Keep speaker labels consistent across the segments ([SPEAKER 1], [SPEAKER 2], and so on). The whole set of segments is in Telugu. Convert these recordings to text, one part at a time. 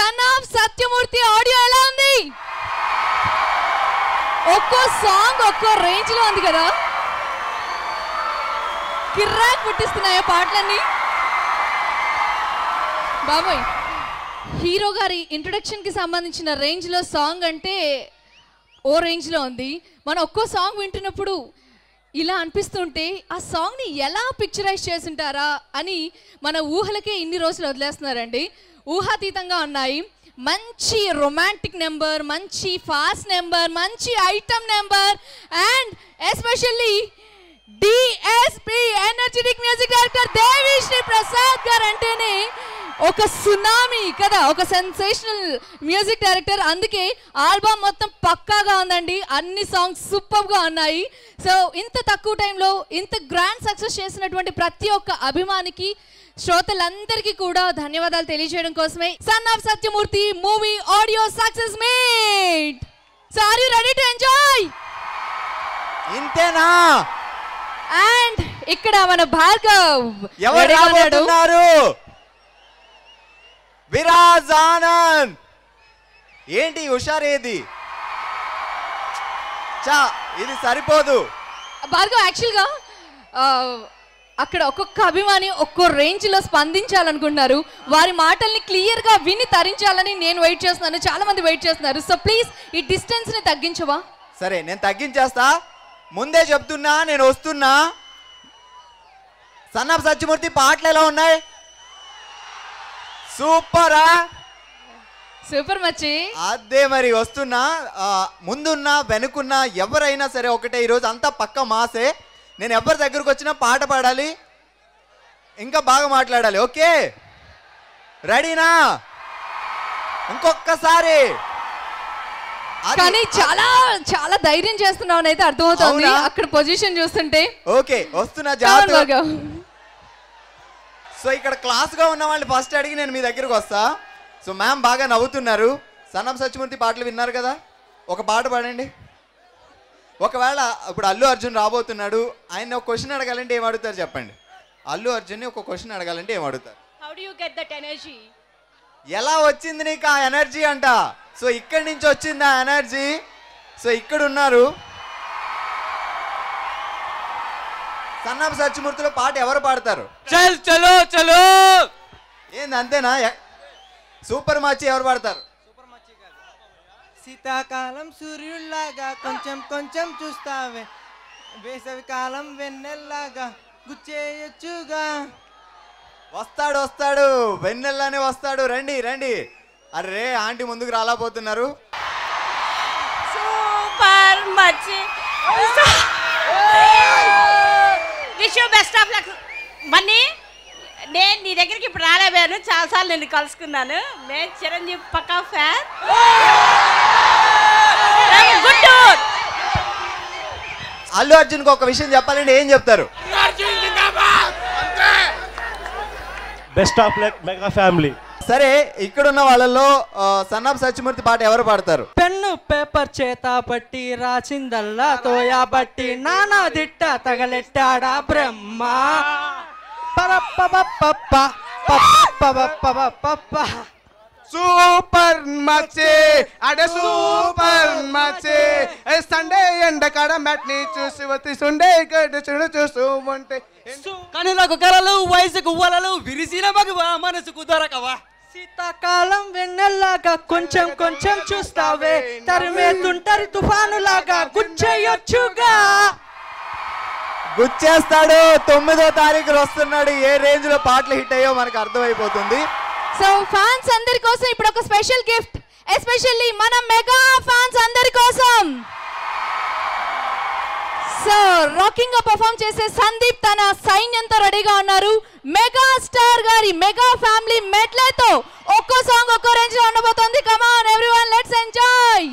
[SPEAKER 1] సన్ ఆఫ్ సత్యమూర్తి ఆడియో ఎలా ఉంది? ఒక్కో సాంగ్ ఒక్కో రేంజ్ లో ఉంది కదా, కిర్రాక్ పుట్టిస్తున్నాయా పాటలన్నీ? బాబోయ్, హీరో గారి ఇంట్రొడక్షన్ కి సంబంధించిన రేంజ్ లో సాంగ్ అంటే ఓ రేంజ్ లో ఉంది. మనం ఒక్కో సాంగ్ వింటున్నప్పుడు ఇలా అనిపిస్తుంటే ఆ సాంగ్ ని ఎలా పిక్చరైజ్ చేసింటారా అని మన ఊహలకే ఇన్ని రోజులు వదిలేస్తున్నారండి. ఊహాతీతంగా ఉన్నాయి. మంచి రొమాంటిక్ నెంబర్, మంచి ఫాస్ట్ నెంబర్, మంచి item number and especially DSP energetic music director Devi Sri Prasad గారు అంటేనే ఒక సునామీ కదా, ఒక సెన్సేషనల్ మ్యూజిక్ డైరెక్టర్. అందుకే ఆల్బమ్ మొత్తం పక్కాగా ఉందండి, అన్ని సాంగ్స్ సూపర్గా ఉన్నాయి. సో ఇంత తక్కువ టైంలో ఇంత గ్రాండ్ సక్సెస్ చేసినటువంటి ప్రతి ఒక్క అభిమానికి, శ్రోతలందరికీ కూడా ధన్యవాదాలు తెలియజేయడం కోసమే son of Sathyamurthy movie audio success meet. So are you ready to enjoy?
[SPEAKER 2] ఇంతేనా?
[SPEAKER 1] అండ్ ఇక్కడ మన భార్గవ్
[SPEAKER 2] ఎవరు రాబోతున్నారు? విరాజ్ ఆనంద్. ఏంటి హుషారేది? చా ఇది సరిపోదు
[SPEAKER 1] భార్గవ్. యాక్చువల్గా అక్కడ ఒక్కొక్క అభిమాని ఒక్కో రేంజ్లో స్పందించాలనుకుంటున్నారు. వారి మాటల్ని క్లియర్గా విని తరించాలని నేను వెయిట్ చేస్తున్నాను, చాలా మంది వెయిట్ చేస్తున్నారు. సో ప్లీజ్ ఈ డిస్టెన్స్ని తగ్గించవా?
[SPEAKER 2] సరే, నేను తగ్గించేస్తా. ముందే చెప్తున్నా, నేను వస్తున్నా. సన్ ఆఫ్ సత్యమూర్తి పాటలు ఎలా ఉన్నాయి? సూపరా?
[SPEAKER 1] సూపర్ మచ్చి.
[SPEAKER 2] అదే మరి వస్తున్నా. ముందున్నా వెనుకున్నా ఎవరైనా సరే ఒకటే, ఈరోజు అంతా పక్క మాసే. నేను ఎవరి దగ్గరకు వచ్చినా పాట పాడాలి, ఇంకా బాగా మాట్లాడాలి. ఓకే, రెడీనా? ఇంకొక్కసారి.
[SPEAKER 1] కానీ చాలా చాలా ధైర్యం చేస్తున్నావు అని అయితే అర్థమవుతుంది అక్కడ పొజిషన్ చూస్తుంటే.
[SPEAKER 2] ఓకే, వస్తున్నా, జాగ్రత్త. సో ఇక్కడ క్లాస్గా ఉన్న వాళ్ళు ఫస్ట్ అడిగి నేను మీ దగ్గరకు వస్తా. సో మ్యామ్ బాగా నవ్వుతున్నారు. సన్ ఆఫ్ సత్యమూర్తి పాటలు విన్నారు కదా, ఒక పాట పాడండి. ఒకవేళ ఇప్పుడు అల్లు అర్జున్ రాబోతున్నాడు, ఆయన ఒక క్వశ్చన్ అడగాలంటే ఏం అడుగుతారు చెప్పండి? అల్లు అర్జున్ని ఒక క్వశ్చన్ అడగాలంటే ఏం అడుగుతారు?
[SPEAKER 3] How do you get that energy?
[SPEAKER 2] ఎలా వచ్చింది నీకు ఆ ఎనర్జీ అంట. సో ఇక్కడి నుంచి వచ్చింది ఆ ఎనర్జీ. సో ఇక్కడ ఉన్నారు. సన్ ఆఫ్ సత్యమూర్తిలో పాట ఎవరు పాడతారు?
[SPEAKER 4] చల్ చలో చలో.
[SPEAKER 2] ఏంది అంతేనా? సూపర్ మచ్చి ఎవరు పాడతారు?
[SPEAKER 5] శీతాకాలం సూర్యుల్లాగా కొంచెం కొంచెం చూస్తావే, వేసవి కాలం వెన్నెల్లాగా గుచ్చేయొచ్చుగా.
[SPEAKER 2] వస్తాడు వస్తాడు, వెన్నెల్లానే వస్తాడు. రండి రండి. అరే ఆంటీ ముందుకు రాలేకపోతున్నారు.
[SPEAKER 3] సూపర్ మచ్చి. Wish you best of luck. మన్నీ, నేను నీ దగ్గరికి ఇప్పుడు రాలేపోయాను, చాలాసార్లు నేను కలుసుకున్నాను. నేను చిరంజీవి పక్కా ఫ్యాన్. గుడ్.
[SPEAKER 2] అల్లు అర్జున్కి ఒక విషయం చెప్పాలంటే ఏం చెప్తారు?
[SPEAKER 6] Best of luck mega family.
[SPEAKER 2] సరే, ఇక్కడున్న వాళ్ళలో సన్ ఆఫ్ సత్యమూర్తి పాట ఎవరు పాడతారు?
[SPEAKER 5] పెన్ను పేపర్ చేత పట్టి రాసిందల్లా తోయా బట్టి నానా దిట్ట తగలెట్టాడా బ్రహ్మ.
[SPEAKER 7] సూపర్ మచ్చే అడే సూపర్ మచ్చే. సండే ఎండ కాడ మ్యాట్ని చూసి వచ్చి సండే చూడు చూస్తూ ఉంటే
[SPEAKER 4] కనులకు కలలు వయసుకు వలలు విరిసిన మగువా మనసుకు దొరకవా.
[SPEAKER 5] శీతాకాలం వెన్నెల్లాగా కొంచెం కొంచెం చూస్తావే, తరిమేతుంటరి తుఫాను లాగా గుచ్చేయొచ్చుగా.
[SPEAKER 2] గుచ్చేస్తాడు. 9వ తారీఖున వస్తున్నాడు. ఏ రేంజ్ లో పాటలు హిట్ అయ్యో మనకు అర్థమైపోతుంది.
[SPEAKER 1] సో ఫ్యాన్స్ అందరి కోసం ఇప్పుడు ఒక స్పెషల్ గిఫ్ట్, ఎస్పెషల్లీ మన మెగా ఫ్యాన్స్ అందరి కోసం. సో రాకింగ్ గా పర్ఫామ్ చేసే సందీప్ తన సైన్యంతో రెడీగా ఉన్నారు. మెగా స్టార్ గారి మెగా ఫ్యామిలీ మెడ్లేతో ఒక్కో సాంగ్ ఒక్కో రేంజ్ లో ఉండబోతోంది. Come on everyone, let's enjoy.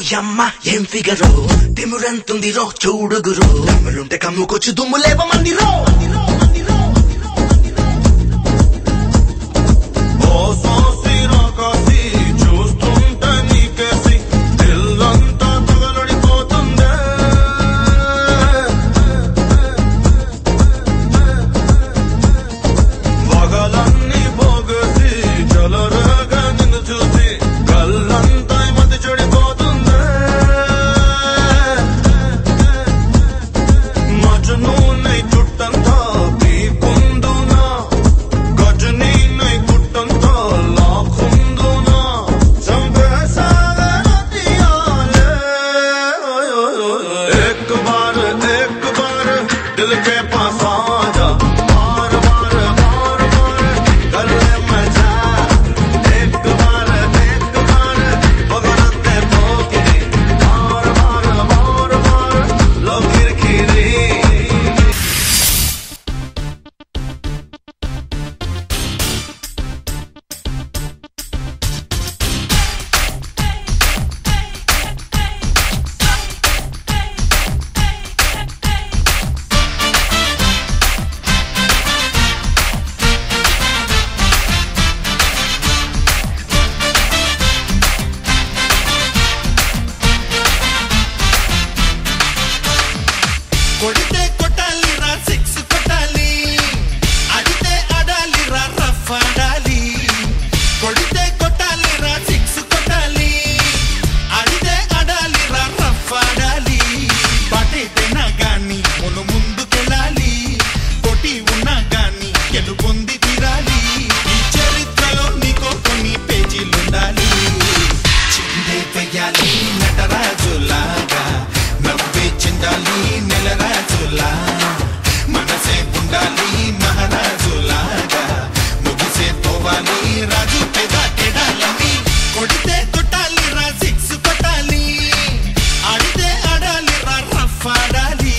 [SPEAKER 8] ఓయమ్మ ఏం ఫిగరో తిమురెంతుంది రో చూడుగురో దమ్ములుంటే కమ్ముకొచ్చి దుమ్ము లేవమంది రో చూస్తుంటే నీకేసి ఇల్లంతా తగలడిపోతుందే వగలన్నీ పోగేసి చలరగా నిన్ను చూసి కళ్ళంతా మతి చెడిపోతుందే మజనూనై చుట్టంతా పీకుందునా గజనీనై గుట్టంతా లాక్కుందునా చంపేసాగన తీయాలే एक बार दिल के पास आजा बार बार कर ले मजा एक बार बगलते पोकिरी बार बार लो किरकिरी కొడితే కొట్టాలిరా సిక్స్ కొట్టాలి అడితే ఆడాలిరా రఫ్ ఆడాలి కొడితే కొట్టాలిరా సిక్స్ కొట్టాలి అడితే ఆడాలిరా రఫ్ ఆడాలి పటేటైనా గాని ముందుకెళ్ళాలి కొట్టి ఉన్నా గాని గెలుపొంది తీరాలి ఈ చరిత్రలో నీకో కొన్ని పేజీలుండాలి చిందే వెయ్యాలి నటరాజులాగా నవ్వే చెందాలి నెలరాజులా మనసే ఉండాలి మహారాజులాగా ముగిసే పోవాలి రాజు పెద ఎడాలని కొడితే కొట్టాలి రా సిక్స్ కొట్టాలి ఆడితే ఆడాలి రా రఫ్ ఆడాలి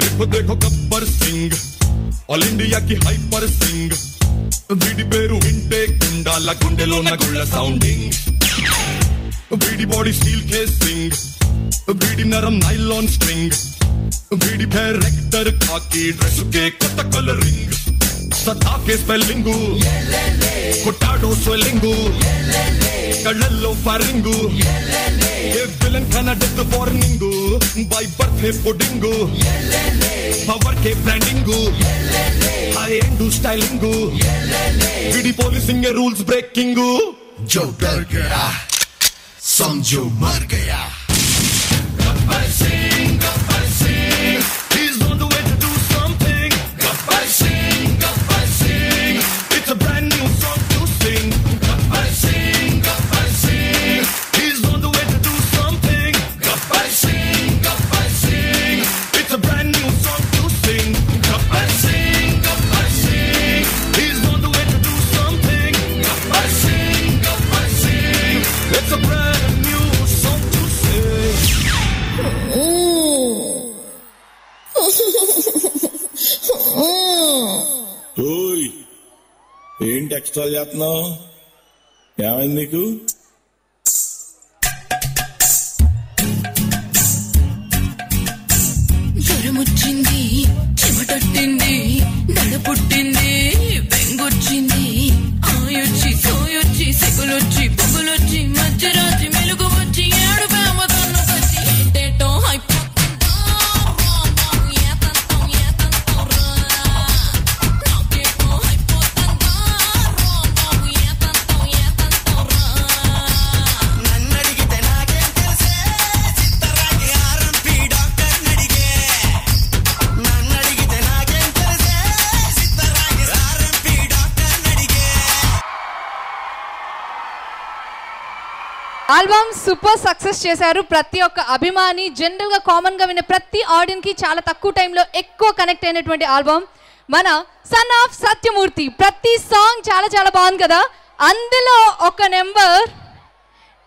[SPEAKER 9] देखो देखो गब्बर सिंह ఆల్ ఇండియాకి హైపర్ సింగ్ వీడి పేరు వింటే గుండాల గుండెలో గుళ్ళ సౌండింగ్ వీడి బాడీ స్టీల్ కేసింగ్ వీడి నరం నైలాన్ స్ట్రింగ్ వీడి పేరు రెక్టర్ కాకి డ్రెస్ కే కొత్త కలరింగ్ సతా కే స్పెల్లింగు కొట్టాడో స్వెల్లింగు కళ్ళల్లో ఫరింగు ఏ విలన్ కన్నా death warning by birth pudding power కే బ్రాండింగు హై ఎండ్ స్టైలింగు వీడి పోలీసింగ్ రూల్స్ బ్రేకింగు जो डर गया समझो मर गया Gabbar Singh he's on the way to do something Gabbar Singh it's a brand new song to sing Gabbar Singh he's on the way to do something Gabbar Singh it's a brand new song to sing Gabbar Singh he's on the way to do something Gabbar Singh it's a brand new song to sing
[SPEAKER 10] ఓయ్ ఏంటి ఎక్స్ట్రా చేస్తున్నావు ఏమైంది నీకు
[SPEAKER 11] జ్వరమొచ్చింది చెమటట్టింది దడ పుట్టింది బెంగొచ్చింది ఆయొచ్చి సోయొచ్చి సెగులొచ్చి పొగులొచ్చి మధ్యరాత్రి మెలుగు వచ్చి ఏడు ప్రేమతోను వచ్చి ఏటేటో
[SPEAKER 1] ఆల్బమ్ సూపర్ సక్సెస్ చేశారు. ప్రతి ఒక్క అభిమాని జనరల్గా కామన్గా వినే ప్రతి ఆడియన్కి చాలా తక్కువ టైంలో ఎక్కువ కనెక్ట్ అయినటువంటి ఆల్బమ్ మన సన్ ఆఫ్ సత్యమూర్తి. ప్రతి సాంగ్ చాలా చాలా బాగుంది కదా. అందులో ఒక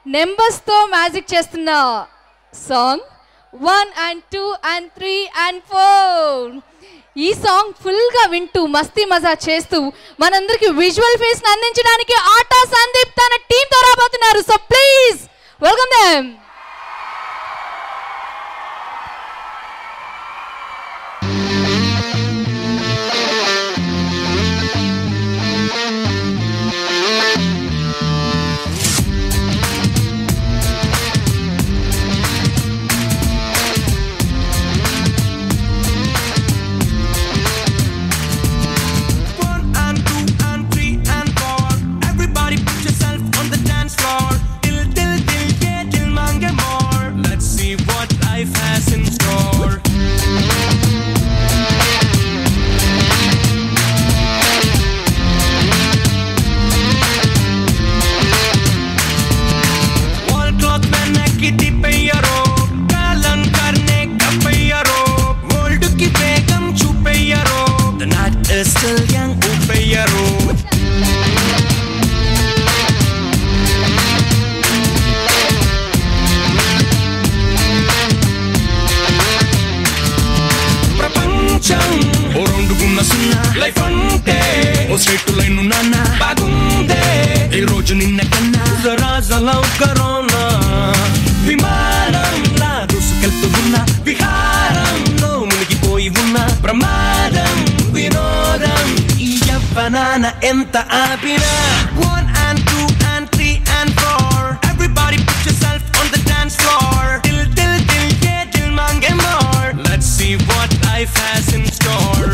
[SPEAKER 1] నెంబర్స్తో మ్యాజిక్ చేస్తున్న సాంగ్ 1 and 2 and 3 and 4 ఈ సాంగ్ ఫుల్గా వింటూ మస్తీ మజా చేస్తూ మనందరికి విజువల్ ఫేస్ అందించడానికి ఆటా సందీప్ తన టీంతో రాబోతున్నారు. So please welcome them.
[SPEAKER 12] Corona విమానంలా దూసుకెళ్తున్న విహారంలో మునిగిపోయి ఉన్న ప్రమాదం వినోదం ఈ యవ్వనాన ఎంత ఆపినా 1 and 2 and 3 and 4 everybody put yourself on the dance floor till yeah till mange more let's see what life has in store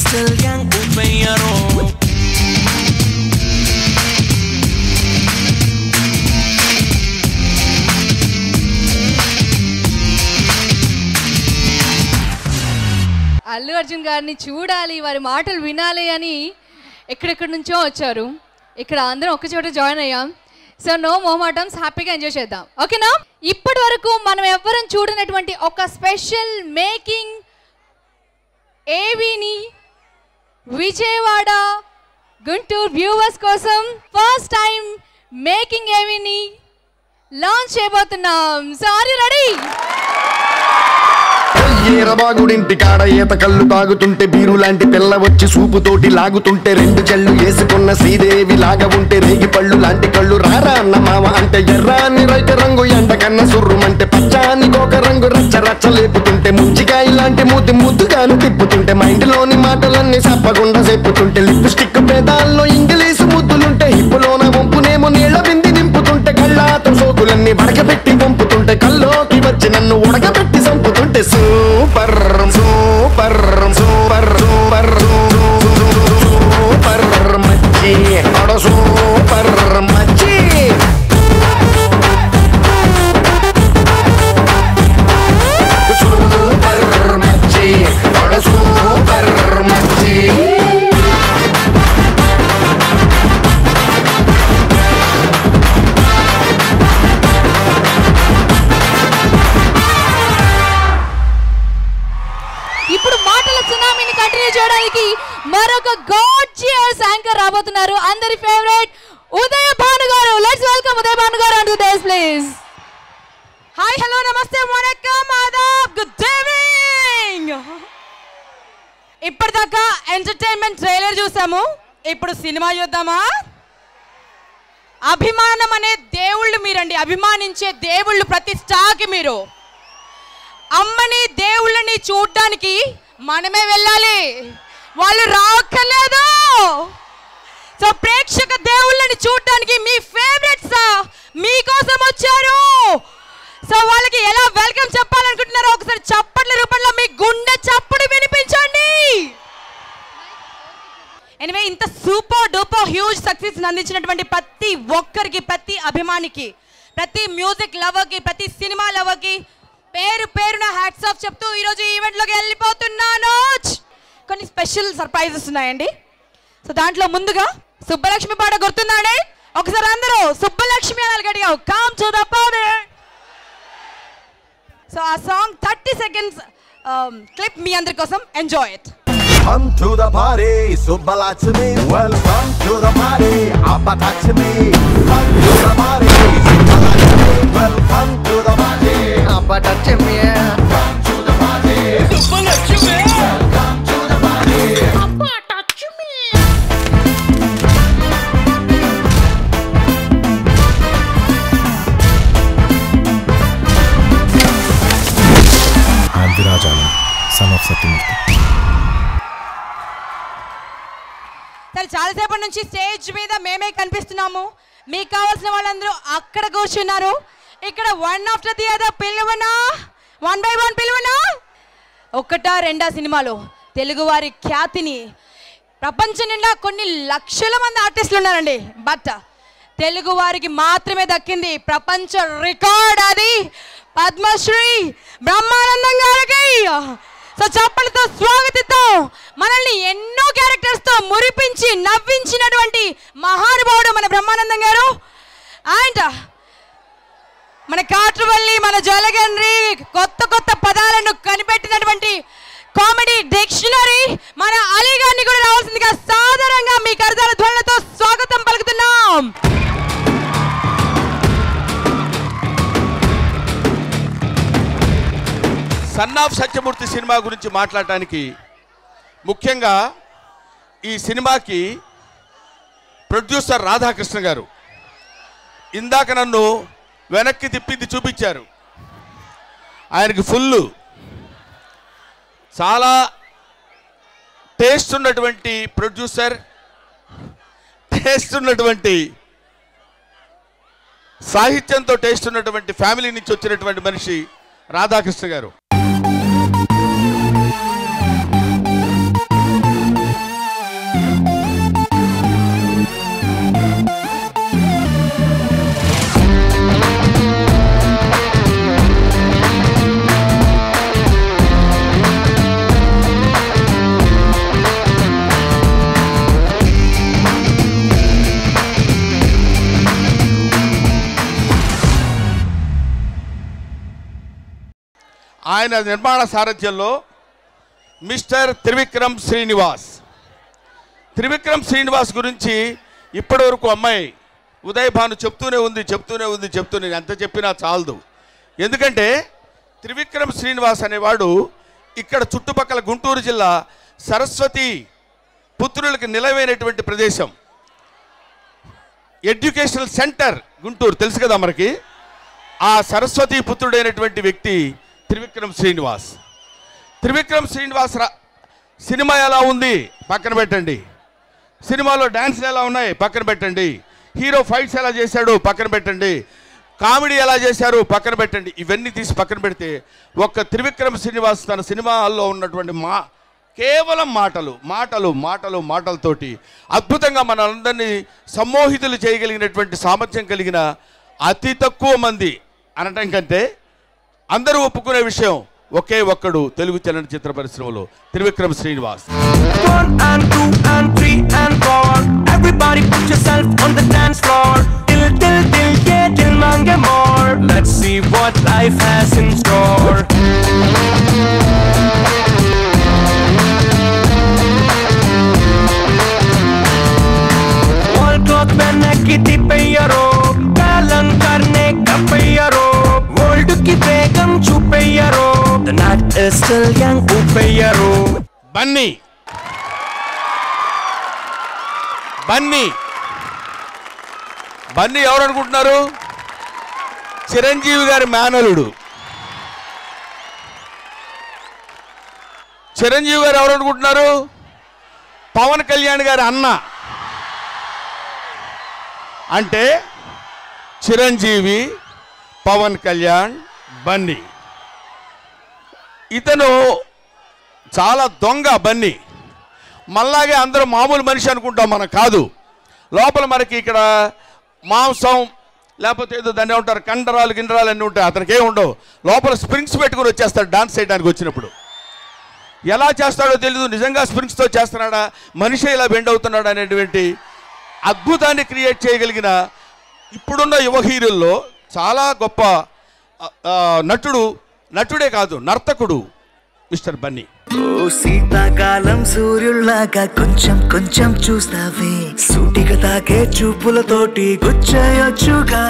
[SPEAKER 12] still young upayaro
[SPEAKER 1] Allu Arjun గారిని చూడాలి, వారి మాటలు వినాలి అని ఎక్కడెక్కడి నుంచో వచ్చారు. ఇక్కడ అందరం ఒక చోట జాయిన్ అయ్యాం. సో నో మొహమాటమ్స్, హ్యాపీగా ఎంజాయ్ చేద్దాం. ఓకేనా? ఇప్పటి వరకు మనం ఎవ్వరం చూడనటువంటి ఒక స్పెషల్ మేకింగ్ ఏవీని విజయవాడ గుంటూరు వ్యూవర్స్ కోసం ఫస్ట్ టైం మేకింగ్ ఏవీని లాంచ్ చేయబోతున్నాం. So are you ready?
[SPEAKER 13] ఏరబాగుడింటి కాడ ఈత కళ్ళు తాగుతుంటే బీరు లాంటి పిల్ల వచ్చి సూపుతోటి లాగుతుంటే రెండు చెళ్ళు వేసుకున్న శ్రీదేవి లాగా ఉంటే రేగి పళ్ళు లాంటి కళ్ళు రారా అన్న మామ అంటే ఎర్రాని రైత రంగు ఎండ కన్న సుర్రుమంటే పచ్చాని కోక రంగు రచ్చ రచ్చ లేపుతుంటే ముంచికాయ లాంటి మూతి ముద్దుగాను తిప్పుతుంటే మైండ్లోని మాటలన్నీ సప్పకుండా చెప్పుతుంటే లిప్స్టిక్ పేదాల్లో ఇంగ్లీషు ముద్దులుంటే హిప్పులోన వంపునేమో నీళ్ల బింది నింపుతుంటే కళ్ళాతో సోకులన్నీ వడకబెట్టి పంపుతుంటే కల్లోకి వచ్చి నన్ను ఉడకబెట్టి చంపుతుంటే super super super super super మచ్చి అడ సూపర్ మచ్చి సూపర్ మచ్చి అడ సూపర్ మచ్చి
[SPEAKER 1] ఇప్పుడు మాటల సునామీని కంటిన్యూ చేయడానికి మరొక గార్జియస్ యాంకర్ రాబోతున్నారు. అందరి ఫేవరెట్ ఉదయ భాను గారు. లెట్స్ వెల్కమ్ ఉదయ భాను గారు on to this please.
[SPEAKER 14] Hi, hello, నమస్తే, వణక్కం, ఆదాబ్, గుడ్ ఈవినింగ్. ఇప్పటిదాకా ఎంటర్టైన్మెంట్ ట్రైలర్ చూసాము, ఇప్పుడు సినిమా చూద్దామా? అభిమానం అనే దేవుళ్ళు మీరండి, అభిమానించే దేవుళ్ళు ప్రతి స్టార్కి మీరు. అమ్మని దేవుళ్ళని చూడ్డానికి మనమే వెళ్ళాలి, వాళ్ళు రాక్కర్లేదు. సో ప్రేక్షక దేవుళ్ళని చూడడానికి మీ ఫేవరెట్స్ మీకోసం వచ్చారు. సో వాళ్ళకి ఎలా వెల్కమ్ చెప్పాలనుకుంటున్నారో ఒకసారి చప్పట్ల రూపంలో మీ గుండె చప్పుడు వినిపించండి. ఎనివే, ఇంత సూపర్ డూపర్ హ్యూజ్ సక్సెస్ అందించినటువంటి ప్రతి ఒక్కరికి, ప్రతి అభిమానికి, ప్రతి మ్యూజిక్ లవర్కి, ప్రతి సినిమా లవర్కి పేరు పేరున హ్యాట్స్ ఆఫ్ చెప్తూ ఈరోజు ఈవెంట్లోకి వెళ్ళిపోతున్నాను. కొన్ని స్పెషల్ సర్ప్రైజెస్ ఉన్నాయండి. సో దాంట్లో ముందుగా సుబ్బలక్ష్మి పాట గుర్తుందండి? ఒకసారి అందరూ సుబ్బలక్ష్మి అనాలి గట్టిగా. Come to the power. So ఆ సాంగ్ 30 seconds క్లిప్ మీ అందరి కోసం enjoy it.
[SPEAKER 15] Come to the party, Subbalakshmi. Welcome to the party, Abbalakshmi. Come to the party, Subbalakshmi. Welcome to the party, Abbalakshmi. Come to the party, Subbalakshmi. Welcome to the party, Abbalakshmi.
[SPEAKER 16] I'm Virajalam, son of Satyamurthy.
[SPEAKER 14] సరే, చాలాసేపటి నుంచి స్టేజ్ మీద మేమే కనిపిస్తున్నాము. మీకు కావాల్సిన వాళ్ళందరూ అక్కడ కూర్చున్నారు. ఇక్కడ వన్ ఆఫ్టర్ ది అదర్ పిలువనా, 1 by 1 పిలువనా. ఒకటా రెండా సినిమాలో తెలుగువారి ఖ్యాతిని ప్రపంచం నిండా కొన్ని లక్షల మంది ఆర్టిస్టులు ఉన్నారండి. బట్ తెలుగు వారికి మాత్రమే దక్కింది ప్రపంచ రికార్డ్. అది పద్మశ్రీ బ్రహ్మానందం గారికి. సో చప్పలతో స్వాగతిద్దాం. మనల్ని ఎన్నో క్యారెక్టర్స్తో మురిపించి నవ్వించినటువంటి మహానుభావుడు మన బ్రహ్మానందం గారు. అండ్ మన కాట్రవల్లి, మన జలగండ్రి కొత్త కొత్త పదాలను కనిపెట్టినటువంటి కామెడీ డిక్షనరీ మన అలీ గారిని కూడా రావాల్సిందిగా సాధారణంగా మీ కరతాళ ధ్వనులతో స్వాగతం పలుకుతున్నాం.
[SPEAKER 17] సన్ ఆఫ్ సత్యమూర్తి సినిమా గురించి మాట్లాడటానికి ముఖ్యంగా ఈ సినిమాకి ప్రొడ్యూసర్ రాధాకృష్ణ గారు ఇందాక నన్ను వెనక్కి తిప్పింది చూపించారు. ఆయనకి ఫుల్ చాలా టేస్ట్ ఉన్నటువంటి ప్రొడ్యూసర్, టేస్ట్ ఉన్నటువంటి సాహిత్యంతో టేస్ట్ ఉన్నటువంటి ఫ్యామిలీ నుంచి వచ్చినటువంటి మనిషి రాధాకృష్ణ గారు. ఆయన నిర్మాణ సారథ్యంలో మిస్టర్ త్రివిక్రమ్ శ్రీనివాస్. త్రివిక్రమ్ శ్రీనివాస్ గురించి ఇప్పటివరకు అమ్మాయి ఉదయ్ భాను చెప్తూనే ఉంది. ఎంత చెప్పినా చాలదు. ఎందుకంటే త్రివిక్రమ్ శ్రీనివాస్ అనేవాడు ఇక్కడ చుట్టుపక్కల గుంటూరు జిల్లా సరస్వతి పుత్రులకి నిలవైనటువంటి ప్రదేశం. ఎడ్యుకేషనల్ సెంటర్ గుంటూరు తెలుసు కదా మనకి. ఆ సరస్వతి పుత్రుడైనటువంటి వ్యక్తి త్రివిక్రమ్ శ్రీనివాస్. త్రివిక్రమ్ శ్రీనివాస్ సినిమా ఎలా ఉంది పక్కన పెట్టండి, సినిమాలో డ్యాన్స్లు ఎలా ఉన్నాయి పక్కన పెట్టండి, హీరో ఫైట్స్ ఎలా చేశాడు పక్కన పెట్టండి, కామెడీ ఎలా చేశారు పక్కన పెట్టండి. ఇవన్నీ తీసి పక్కన పెడితే ఒక్క త్రివిక్రమ్ శ్రీనివాస్ తన సినిమాల్లో ఉన్నటువంటి కేవలం మాటలతోటి అద్భుతంగా మనందరినీ సమ్మోహితులు చేయగలిగినటువంటి సామర్థ్యం కలిగిన అతి తక్కువ మంది అనటం కంటే అందరూ ఒప్పుకునే విషయం ఒకే ఒక్కడు తెలుగు చలనచిత్ర పరిశ్రమలో Trivikram Srinivas.
[SPEAKER 12] 1 and 2 and 3 and 4 everybody put yourself on the dance floor till yeah till mange more. Let's see what life has in store. Wall clock pehne ki tipeyaro kalan karne ka peyaro world ki begam chupeyaro the night is still young upeyaro.
[SPEAKER 17] Bunny ఎవరు అనుకుంటున్నారు? చిరంజీవి గారి మేనలుడు. చిరంజీవి గారు ఎవరు అనుకుంటున్నారు? పవన్ కళ్యాణ్ గారి అన్న. అంటే చిరంజీవి, పవన్ కళ్యాణ్, బన్నీ. ఇతను చాలా దొంగ బన్నీ. మళ్ళాగే అందరూ మామూలు మనిషి అనుకుంటాం, మనం కాదు. లోపల మనకి ఇక్కడ మాంసం లేకపోతే ఏదో దాన్ని ఉంటారు కండరాలు గిండరాలు అన్నీ ఉంటాయి, అతనికి ఏమి ఉండవు. లోపల స్ప్రింగ్స్ పెట్టుకుని వచ్చేస్తాడు డాన్స్ చేయడానికి వచ్చినప్పుడు. ఎలా చేస్తాడో తెలియదు, నిజంగా స్ప్రింగ్స్తో చేస్తున్నాడా, మనిషి ఇలా బెండ్ అవుతున్నాడా అనేటువంటి అద్భుతాన్ని క్రియేట్ చేయగలిగిన ఇప్పుడున్న యువ హీరోల్లో చాలా గొప్ప నటుడు నటుడే కాదు, నర్తకుడు మిస్టర్ బన్నీ.
[SPEAKER 18] ఓ శీతాకాలం సూర్యుల్లాగా కొంచెం కొంచెం చూస్తావే, సూటిగా తాకే చూపులతోటి గుచ్చయొచ్చుగా.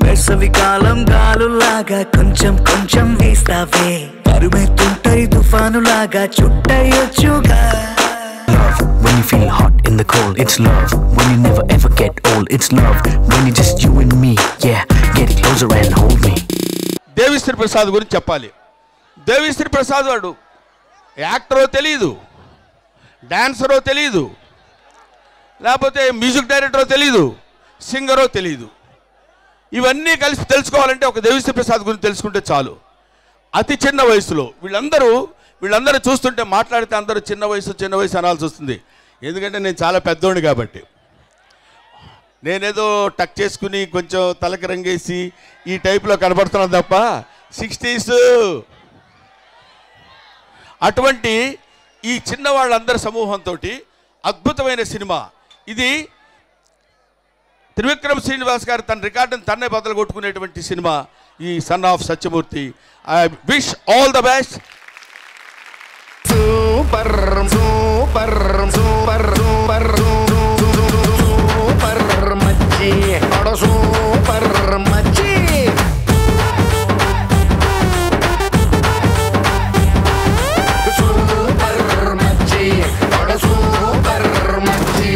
[SPEAKER 18] వేసవి కాలం గాలులాగా కొంచెం కొంచెం వీస్తావే, పరుమెత్తుంటై తుఫానులాగా చుట్టయొచ్చుగా.
[SPEAKER 19] When you feel hot in the cold, it's love. When you never ever get old, it's love. When you just you and me, yeah, get closer and hold me.
[SPEAKER 17] Devi Sri Prasad గురించి చెప్పాలి. దేవిశ్రీ ప్రసాద్ వాడు యాక్టరో తెలియదు, డాన్సరో తెలియదు, లేకపోతే మ్యూజిక్ డైరెక్టరో తెలియదు, సింగరో తెలియదు. ఇవన్నీ కలిసి తెలుసుకోవాలంటే ఒక దేవిశ్రీ ప్రసాద్ గురించి తెలుసుకుంటే చాలు. అతి చిన్న వయసులో వీళ్ళందరూ చూస్తుంటే మాట్లాడితే అందరూ చిన్న వయసు అనాల్సి వస్తుంది. ఎందుకంటే నేను చాలా పెద్దోడిని కాబట్టి. నేనేదో టక్ చేసుకుని కొంచెం తలకి రంగేసి ఈ టైప్లో కనబడుతున్నాను తప్ప 60s. అటువంటి ఈ చిన్న వాళ్ళందరి సమూహంతో అద్భుతమైన సినిమా ఇది. త్రివిక్రమ్ శ్రీనివాస్ గారు తన రికార్డును తన్నే బదులు కొట్టుకునేటువంటి సినిమా ఈ son of Satyamurthy. I wish all the best.
[SPEAKER 13] Super super super super super మచ్చి అడ సూపర్ మచ్చి. సూపర్ మచ్చి అడ సూపర్ మచ్చి.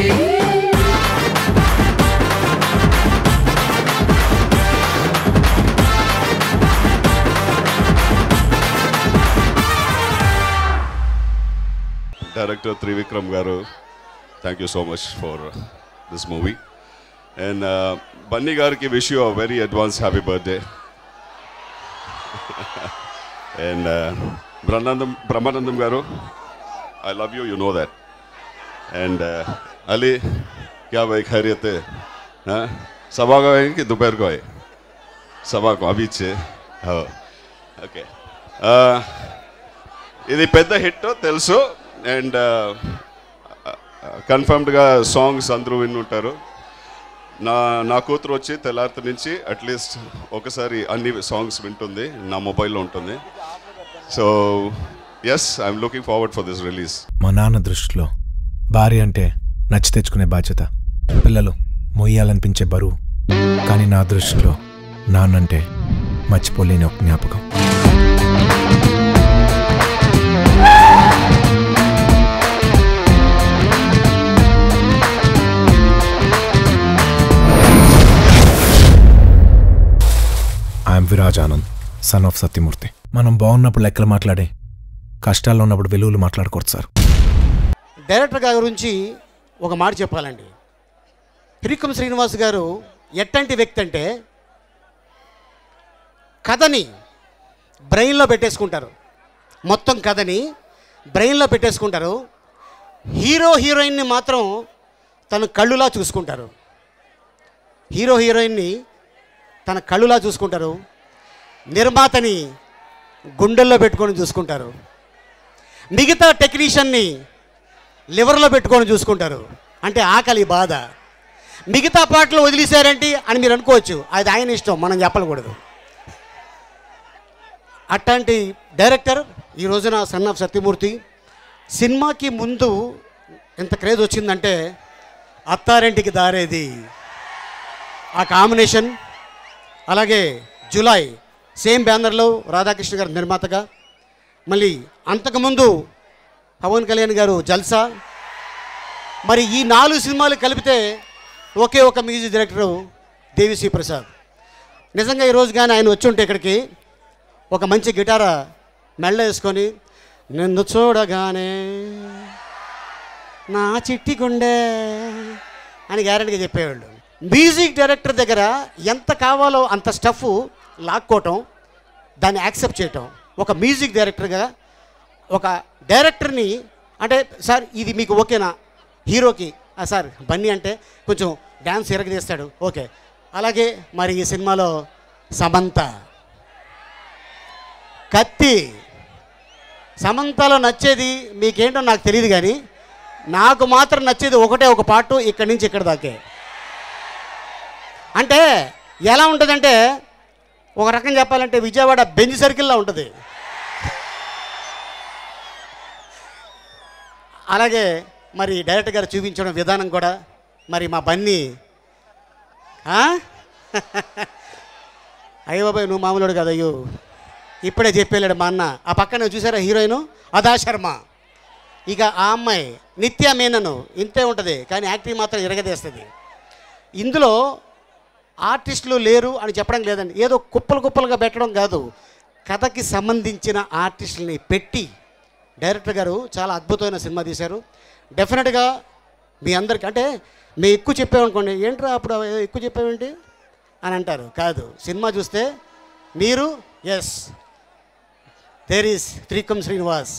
[SPEAKER 20] Director Trivikram Garu, thank you so much for this movie. And Bunny Garki, wish you a very advanced happy birthday. And Brahmanandam Garu, I love you, you know that. And Ali, kya bhai khairiyat hai? Sabah ko hai ki dopahr ko hai? Sabah ko abhi che. Okay. ఇది పెద్ద హిట్ తెలుసు. అండ్ కన్ఫర్మ్డ్గా సాంగ్స్ అందరూ వినుంటారు. నా కూతురు వచ్చి తెల్లారి నుంచి అట్లీస్ట్ ఒకసారి అన్ని సాంగ్స్ వింటుంది, నా మొబైల్లో ఉంటుంది. So yes, I'm looking forward for this release.
[SPEAKER 16] మా నాన్న దృష్టిలో భార్య అంటే నచ్చి తెచ్చుకునే బాధ్యత, పిల్లలు మొయ్యాలనిపించే బరువు. కానీ నా దృష్టిలో నాన్నంటే మర్చిపోలేని ఒక జ్ఞాపకం. I'm Viraj Anand, son of Satyamurthy. మనం బాగున్నప్పుడు లెక్కలు మాట్లాడే, కష్టాల్లో ఉన్నప్పుడు వెలుగులు మాట్లాడకూడదు సార్.
[SPEAKER 21] డైరెక్టర్ గారి గురించి ఒక మాట చెప్పాలండి. త్రివిక్రమ్ శ్రీనివాస్ గారు ఎట్టంటి వ్యక్తి అంటే కథని బ్రెయిన్లో పెట్టేసుకుంటారు. మొత్తం కథని బ్రెయిన్లో పెట్టేసుకుంటారు. హీరో హీరోయిన్ని మాత్రం తన కళ్ళులా చూసుకుంటారు. హీరో హీరోయిన్ని తన కళ్ళులా చూసుకుంటారు. నిర్మాతని గుండెల్లో పెట్టుకొని చూసుకుంటారు. మిగతా టెక్నీషియన్ని లివర్లో పెట్టుకొని చూసుకుంటారు. అంటే ఆకలి, బాధ. మిగతా పాటలు వదిలేశారేంటి అని మీరు అనుకోవచ్చు, అది ఆయన ఇష్టం, మనం చెప్పకూడదు. అట్లాంటి డైరెక్టర్ ఈ రోజున సన్ ఆఫ్ సత్యమూర్తి. సినిమాకి ముందు ఎంత క్రేజ్ వచ్చిందంటే అత్తారింటికి దారేది ఆ కాంబినేషన్, అలాగే జులై సేమ్ బ్యానర్లో రాధాకృష్ణ గారు నిర్మాతగా, మళ్ళీ అంతకుముందు పవన్ కళ్యాణ్ గారు జల్సా. మరి ఈ 4 సినిమాలు కలిపితే ఒకే ఒక మ్యూజిక్ డైరెక్టరు దేవిశ్రీ ప్రసాద్. నిజంగా ఈరోజు కానీ ఆయన వచ్చి ఉంటే ఇక్కడికి ఒక మంచి గిటార మెళ్ళ వేసుకొని నిన్ను చూడగానే నా చిట్టి గుండె అని గ్యారెంటీగా చెప్పేవాళ్ళు. మ్యూజిక్ డైరెక్టర్ దగ్గర ఎంత కావాలో అంత స్టఫ్ లాక్కోవటం, దాన్ని యాక్సెప్ట్ చేయటం. ఒక మ్యూజిక్ డైరెక్టర్గా ఒక డైరెక్టర్ని అంటే సార్ ఇది మీకు ఓకేనా హీరోకి, సార్ బన్నీ అంటే కొంచెం డ్యాన్స్ ఎరగదీస్తాడు, ఓకే. అలాగే మరి ఈ సినిమాలో సమంత, కత్తి. సమంతలో నచ్చేది మీకేంటో నాకు తెలియదు, కానీ నాకు మాత్రం నచ్చేది ఒకటే ఒక పాటు, ఇక్కడి నుంచి ఇక్కడ దాకే. అంటే ఎలా ఉంటుందంటే ఒక రకం చెప్పాలంటే విజయవాడ బెంజ్ సర్కిల్లో ఉంటుంది. అలాగే మరి డైరెక్టర్ గారు చూపించడం విధానం కూడా మరి మా బన్నీ అయ్యో బాబాయ్ నువ్వు మామూలుడు కదా, అయ్యో ఇప్పుడే చెప్పేళ్ళాడు మా అన్న. ఆ పక్కన చూసారా హీరోయిన్ అదా శర్మ. ఇక ఆ అమ్మాయి నిత్య మేనను ఇంతే ఉంటుంది, కానీ యాక్టింగ్ మాత్రం ఇరగదీస్తుంది. ఇందులో ఆర్టిస్టులు లేరు అని చెప్పడం లేదండి, ఏదో కుప్పలు కుప్పలుగా పెట్టడం కాదు, కథకి సంబంధించిన ఆర్టిస్టులని పెట్టి డైరెక్టర్ గారు చాలా అద్భుతమైన సినిమా తీశారు. డెఫినెట్గా మీ అందరికీ అంటే మేము ఎక్కువ చెప్పామనుకోండి, ఏంట్రా అప్పుడు ఎక్కువ చెప్పామేంటి అని అంటారు. కాదు, సినిమా చూస్తే మీరు yes there is Trivikram Srinivas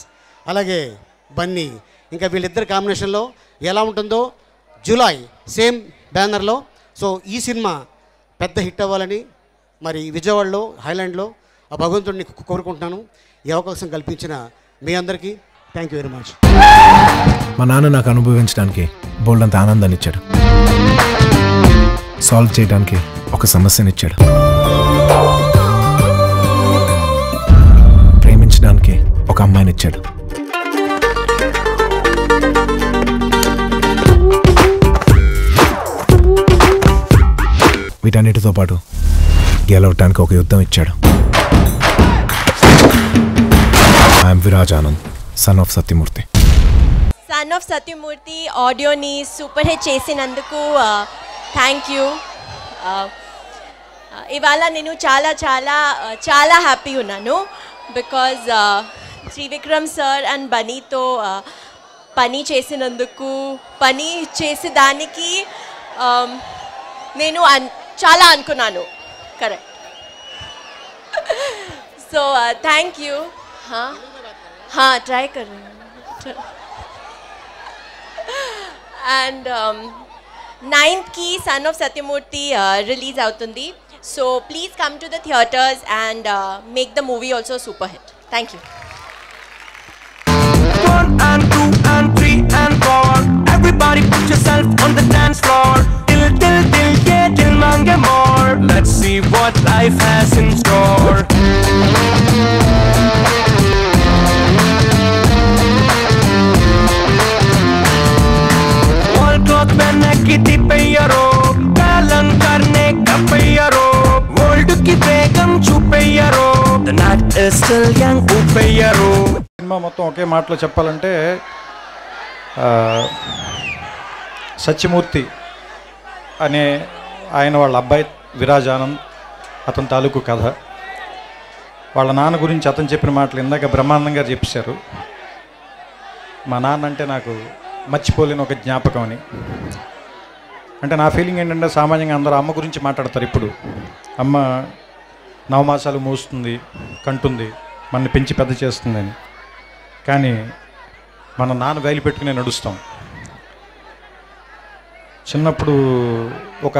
[SPEAKER 21] అలాగే బన్నీ, ఇంకా వీళ్ళిద్దరి కాంబినేషన్లో ఎలా ఉంటుందో జూలై సేమ్ బ్యానర్లో. సో ఈ సినిమా పెద్ద హిట్ అవ్వాలని మరి విజయవాడలో హైలాండ్లో ఆ భగవంతుడిని కోరుకుంటున్నాను. ఈ అవకాశం కల్పించిన మీ అందరికీ థ్యాంక్ యూ వెరీ మచ్.
[SPEAKER 16] మా నాన్న నాకు అనుభవించడానికి బోల్డంత ఆనందాన్ని ఇచ్చాడు, సాల్వ్ చేయడానికి ఒక సమస్యనిచ్చాడు, ప్రేమించడానికి ఒక అమ్మాయినిచ్చాడు. వీటన్నిటితో పాటు గెలవటానికి ఒక యుద్ధం ఇచ్చాడు. I'm Viraj Anand, son of Satyamurthy.
[SPEAKER 3] Son of Satyamurthy ఆడియోని సూపర్ హిట్ చేసినందుకు థ్యాంక్ యూ. ఇవాళ నేను చాలా చాలా చాలా హ్యాపీ ఉన్నాను బికాజ్ త్రివిక్రమ్ సార్ అండ్ బనీతో పని చేసినందుకు, పని చేసేదానికి నేను చాలా అనుకున్నాను. కరెక్ట్. So thank you. हाँ ट्राई कर रही हूँ. And 9th की सन ऑफ सत्यमूर्ति रिलीज అవుతుంది. So please come to the theaters and make the movie also super hit. Thank you.
[SPEAKER 12] 1 and 2 and 3 and 4. Everybody put yourself on the dance floor. Till yeah, till mange more. Let's see what life has in store. की पैयरो कालन करने का पैयरो वर्ल्ड की बेगम छुपैयरो the night is still young upayaro.
[SPEAKER 22] Cinema మొత్తం ఒకే మాటలో చెప్పాలంటే సత్యమూర్తి అనే ఆయన వాళ్ళ అబ్బాయి విరాజ్ ఆనంద్, అతని తాలూకు కథ. వాళ్ళ నాన్న గురించి అతను చెప్పిన మాటలు ఇందాక బ్రహ్మానందం గారు చెప్పేశారు. మా నాన్న అంటే నాకు మర్చిపోలేని ఒక జ్ఞాపకం అని. అంటే నా ఫీలింగ్ ఏంటంటే సామాన్యంగా అందరూ అమ్మ గురించి మాట్లాడతారు. ఇప్పుడు అమ్మ 9 మాసాలు మోస్తుంది, కంటుంది, మనని పెంచి పెద్ద చేస్తుందని. కానీ మన నాన్న వేలు పెట్టుకునే నడుస్తాం. చిన్నప్పుడు ఒక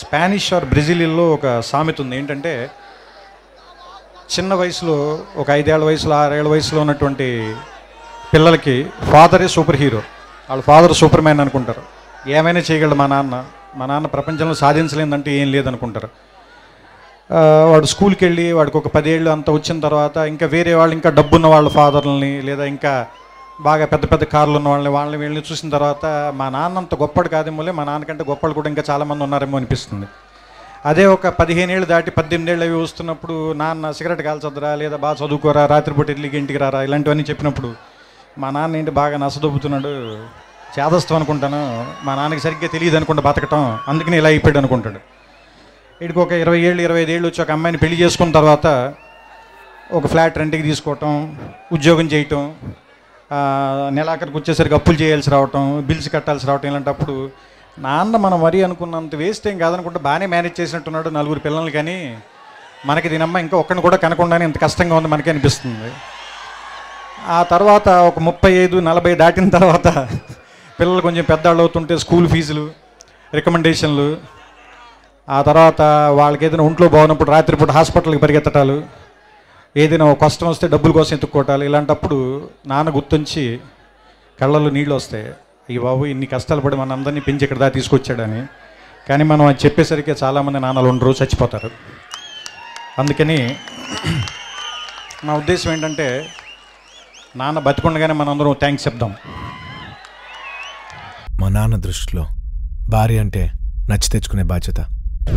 [SPEAKER 22] స్పానిష్ ఆర్ బ్రెజిలియన్లో ఒక సామెత ఉంది, ఏంటంటే చిన్న వయసులో ఒక 5 ఏళ్ల వయసులో 6 ఏళ్ల వయసులో ఉన్నటువంటి పిల్లలకి ఫాదరే సూపర్ హీరో, వాళ్ళ ఫాదర్ సూపర్ మ్యాన్ అనుకుంటారు. ఏమైనా చేయగలడు మా నాన్న ప్రపంచంలో సాధించలేదంటే ఏం లేదనుకుంటారు. వాడు స్కూల్కి వెళ్ళి వాడికి ఒక 10 ఏళ్ళు అంత వచ్చిన తర్వాత ఇంకా వేరే వాళ్ళు ఇంకా డబ్బున్న వాళ్ళ ఫాదర్లని లేదా ఇంకా బాగా పెద్ద పెద్ద కార్లు ఉన్న వాళ్ళని వీళ్ళని చూసిన తర్వాత మా నాన్న అంత గొప్పడు కాదేమోలే, మా నాన్నకంటే గొప్పలు కూడా ఇంకా చాలామంది ఉన్నారేమో అనిపిస్తుంది. అదే ఒక 15 ఏళ్ళు దాటి 18 ఏళ్ళు అవి వస్తున్నప్పుడు నాన్న సిగరెట్ కాల్చొద్దురా, లేదా బాగా చదువుకోరా, రాత్రిపూట ఇడ్లీకి ఇంటికి రారా, ఇలాంటివన్నీ చెప్పినప్పుడు మా నాన్న ఏంటి బాగా నసదొబ్బుతున్నాడు, చేదస్తాం అనుకుంటాను, మా నాన్నకి సరిగ్గా తెలియదు అనుకుంటా బతకటం, అందుకని ఇలా అయిపోయాడు అనుకుంటాడు. వీడికి ఒక 20 ఏళ్ళు 25 ఏళ్ళు వచ్చి ఒక అమ్మాయిని పెళ్లి చేసుకున్న తర్వాత ఒక ఫ్లాట్ రెంట్కి తీసుకోవటం, ఉద్యోగం చేయటం, నెలాఖరికి వచ్చేసరికి అప్పులు చేయాల్సి రావటం, బిల్స్ కట్టాల్సి రావటం, ఇలాంటప్పుడు నాన్న మనం మరీ అనుకున్నంత వేస్ట్ ఏం కాదనుకుంటే బాగానే మేనేజ్ చేసినట్టున్నాడు 4 పిల్లలు, కానీ మనకి దీనమ్మ ఇంకా ఒక్కడిని కూడా కనకుండానే ఇంత కష్టంగా ఉంది మనకి అనిపిస్తుంది. ఆ తర్వాత ఒక 35-40 దాటిన తర్వాత పిల్లలు కొంచెం పెద్దవాళ్ళు అవుతుంటే స్కూల్ ఫీజులు, రికమెండేషన్లు, ఆ తర్వాత వాళ్ళకి ఏదైనా ఒంట్లో బాగున్నప్పుడు రాత్రిపూట హాస్పిటల్కి పరిగెత్తటాలు, ఏదైనా ఒక కష్టం వస్తే డబ్బుల కోసం ఎత్తుక్కోవటాలు, ఇలాంటప్పుడు నాన్న గుర్తుంచి కళ్ళల్లో నీళ్ళు వస్తాయి. ఈ బాబు ఇన్ని కష్టాలు పడి మన అందరినీ పెంచి ఇక్కడ దాకా తీసుకొచ్చాడని. కానీ మనం అది చెప్పేసరికి చాలామంది నాన్నలు ఉండరు, చచ్చిపోతారు. అందుకని నా ఉద్దేశం ఏంటంటే నాన్న బతికుండగానే మనందరం థ్యాంక్స్ చెప్దాం.
[SPEAKER 16] మా నాన్న దృష్టిలో భార్య అంటే నచ్చి తెచ్చుకునే బాధ్యత,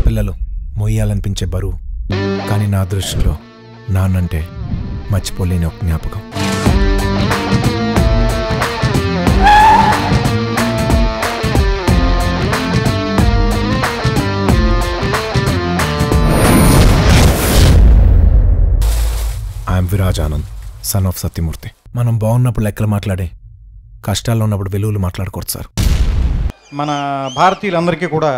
[SPEAKER 16] పిల్లలు మొయ్యాలనిపించే బరువు. కానీ నా దృష్టిలో నాన్నంటే మర్చిపోలేని ఒక జ్ఞాపకం. I'm Viraj Anand, son of Satyamurthy. మనం బాగున్నప్పుడు లెక్కలు మాట్లాడే, కష్టాల్లో ఉన్నప్పుడు వెలుగులు మాట్లాడకూడదు సార్.
[SPEAKER 22] మన భారతీయులందరికీ కూడా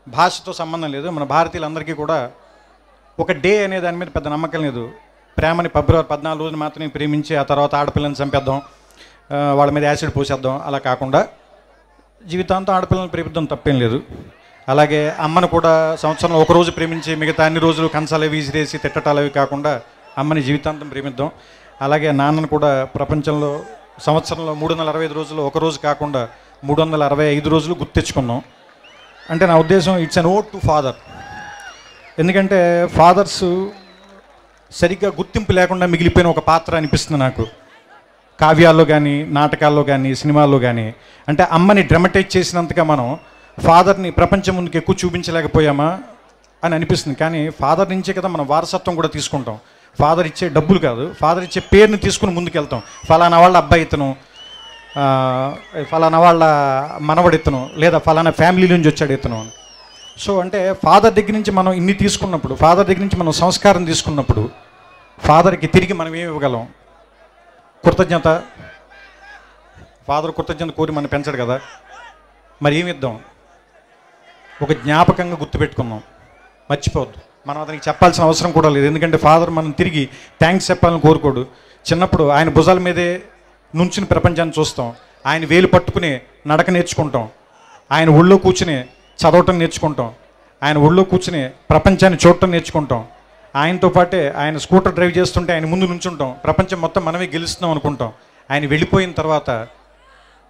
[SPEAKER 22] భాషతో సంబంధం లేదు. మన భారతీయులందరికీ కూడా ఒక డే అనే దాని మీద పెద్ద నమ్మకం లేదు. ప్రేమని ఫిబ్రవరి 14 రోజులు మాత్రమే ప్రేమించి ఆ తర్వాత ఆడపిల్లని చంపేద్దాం, వాళ్ళ మీద యాసిడ్ పోసేద్దాం, అలా కాకుండా జీవితాంతం ఆడపిల్లని ప్రేమిద్దాం, తప్పేం లేదు. అలాగే అమ్మను కూడా సంవత్సరంలో ఒక రోజు ప్రేమించి మిగతా అన్ని రోజులు కంచాలు విసిరేసి తిట్టటాలు అవి కాకుండా అమ్మని జీవితాంతం ప్రేమిద్దాం. అలాగే నాన్నను కూడా ప్రపంచంలో సంవత్సరంలో 365 రోజులు ఒక రోజు కాకుండా 365 రోజులు గుర్తించుకున్నాం. అంటే నా ఉద్దేశం it's an vote to father. ఎందుకంటే ఫాదర్స్ సరిగ్గా గుర్తింపు లేకుండా మిగిలిపోయిన ఒక పాత్ర అనిపిస్తుంది నాకు, కావ్యాల్లో కానీ నాటకాల్లో కానీ సినిమాల్లో కానీ. అంటే అమ్మని డ్రమటైజ్ చేసినంతగా మనం ఫాదర్ని ప్రపంచం ముందుకు ఎక్కువ చూపించలేకపోయామా అని అనిపిస్తుంది. కానీ ఫాదర్ నుంచే కదా మనం వారసత్వం కూడా తీసుకుంటాం. ఫాదర్ ఇచ్చే డబ్బులు కాదు, ఫాదర్ ఇచ్చే పేరుని తీసుకుని ముందుకెళ్తాం. ఫలానా వాళ్ళ అబ్బాయి ఇతను, ఫలానా వాళ్ళ మనవడు ఇతను, లేదా ఫలానా ఫ్యామిలీ నుంచి వచ్చాడు ఇతను. సో అంటే ఫాదర్ దగ్గర నుంచి మనం ఇన్ని తీసుకున్నప్పుడు, ఫాదర్ దగ్గర నుంచి మనం సంస్కారం తీసుకున్నప్పుడు ఫాదర్కి తిరిగి మనం ఏమి ఇవ్వగలం? కృతజ్ఞత. ఫాదర్ కృతజ్ఞత కోరి మనం పెంచడు కదా, మరి ఏమి ఇద్దాం? ఒక జ్ఞాపకంగా గుర్తుపెట్టుకున్నాం, మర్చిపోవద్దు. మనం అతనికి చెప్పాల్సిన అవసరం కూడా లేదు. ఎందుకంటే ఫాదర్ మనం తిరిగి థ్యాంక్స్ చెప్పాలని కోరుకోడు. చిన్నప్పుడు ఆయన భుజాల మీదే నుంచుని ప్రపంచాన్ని చూస్తాం, ఆయన వేలు పట్టుకుని నడక నేర్చుకుంటాం, ఆయన ఒళ్ళో కూర్చుని చదవటం నేర్చుకుంటాం, ఆయన ఒళ్ళో కూర్చుని ప్రపంచాన్ని చూడటం నేర్చుకుంటాం. ఆయనతో పాటే ఆయన స్కూటర్ డ్రైవ్ చేస్తుంటే ఆయన ముందు నుంచుంటాం, ప్రపంచం మొత్తం మనమే గెలుస్తున్నాం అనుకుంటాం. ఆయన వెళ్ళిపోయిన తర్వాత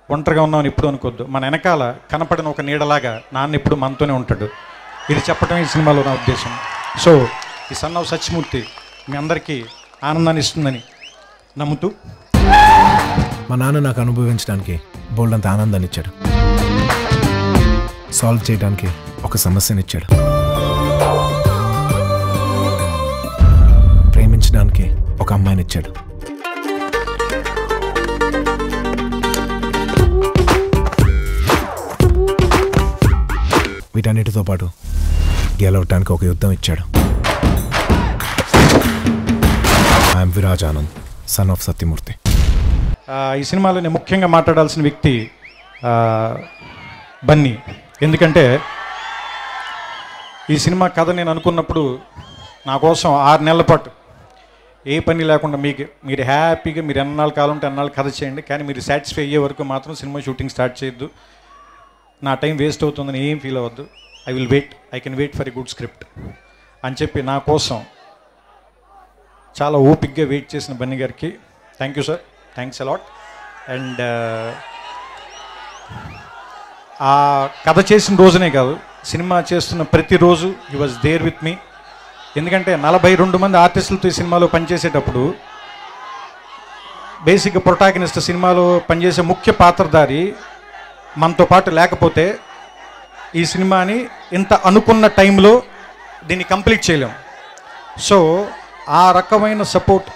[SPEAKER 22] ఒంటరిగా ఉన్నామని ఎప్పుడు అనుకోవద్దు. మన వెనకాల కనపడిన ఒక నీడలాగా నాన్న ఎప్పుడు మనతోనే ఉంటాడు. ఇది చెప్పడం ఈ సినిమాలో నా ఉద్దేశం. సో ఈ సన్ ఆఫ్ సత్యమూర్తి మీ అందరికీ ఆనందాన్ని ఇస్తుందని నమ్ముతూ,
[SPEAKER 16] మా నాన్న నాకు అనుభవించడానికి బోల్డంత ఆనందాన్ని ఇచ్చాడు, సాల్వ్ చేయడానికి ఒక సమస్యనిచ్చాడు, ప్రేమించడానికి ఒక అమ్మాయినిచ్చాడు. వీటన్నిటితో పాటు గెలవటానికి ఒక యుద్ధం ఇచ్చాడు. I'm Viraj Anand, son of Satyamurthy.
[SPEAKER 22] ఈ సినిమాలో నేను ముఖ్యంగా మాట్లాడాల్సిన వ్యక్తి బన్నీ. ఎందుకంటే ఈ సినిమా కథ నేను అనుకున్నప్పుడు నా కోసం 6 నెలల పాటు ఏ పని లేకుండా మీరు హ్యాపీగా మీరు ఎన్నాళ్ళు కాలం ఉంటే అన్నాళ్ళు కథ చేయండి, కానీ మీరు సాటిస్ఫై అయ్యే వరకు మాత్రం సినిమా షూటింగ్ స్టార్ట్ చేయొద్దు, నా టైం వేస్ట్ అవుతుందని ఏం ఫీల్ అవ్వద్దు, I will wait, I can wait for a good script అని చెప్పి నా కోసం చాలా ఓపిక్గా వెయిట్ చేసిన బన్నీ గారికి thank you sir, thanks a lot. And ఆ కథ చేసిన రోజునే కాదు, సినిమా చేస్తున్న ప్రతిరోజు he was there with me. ఎందుకంటే 42 మంది ఆర్టిస్టులతో ఈ సినిమాలో పనిచేసేటప్పుడు బేసిక్గా ప్రొటాగనిస్ట్ సినిమాలో పనిచేసే ముఖ్య పాత్రధారి మనతో పాటు లేకపోతే ఈ సినిమాని ఇంత అనుకున్న టైంలో దీన్ని కంప్లీట్ చేయలేం. సో ఆ రకమైన సపోర్ట్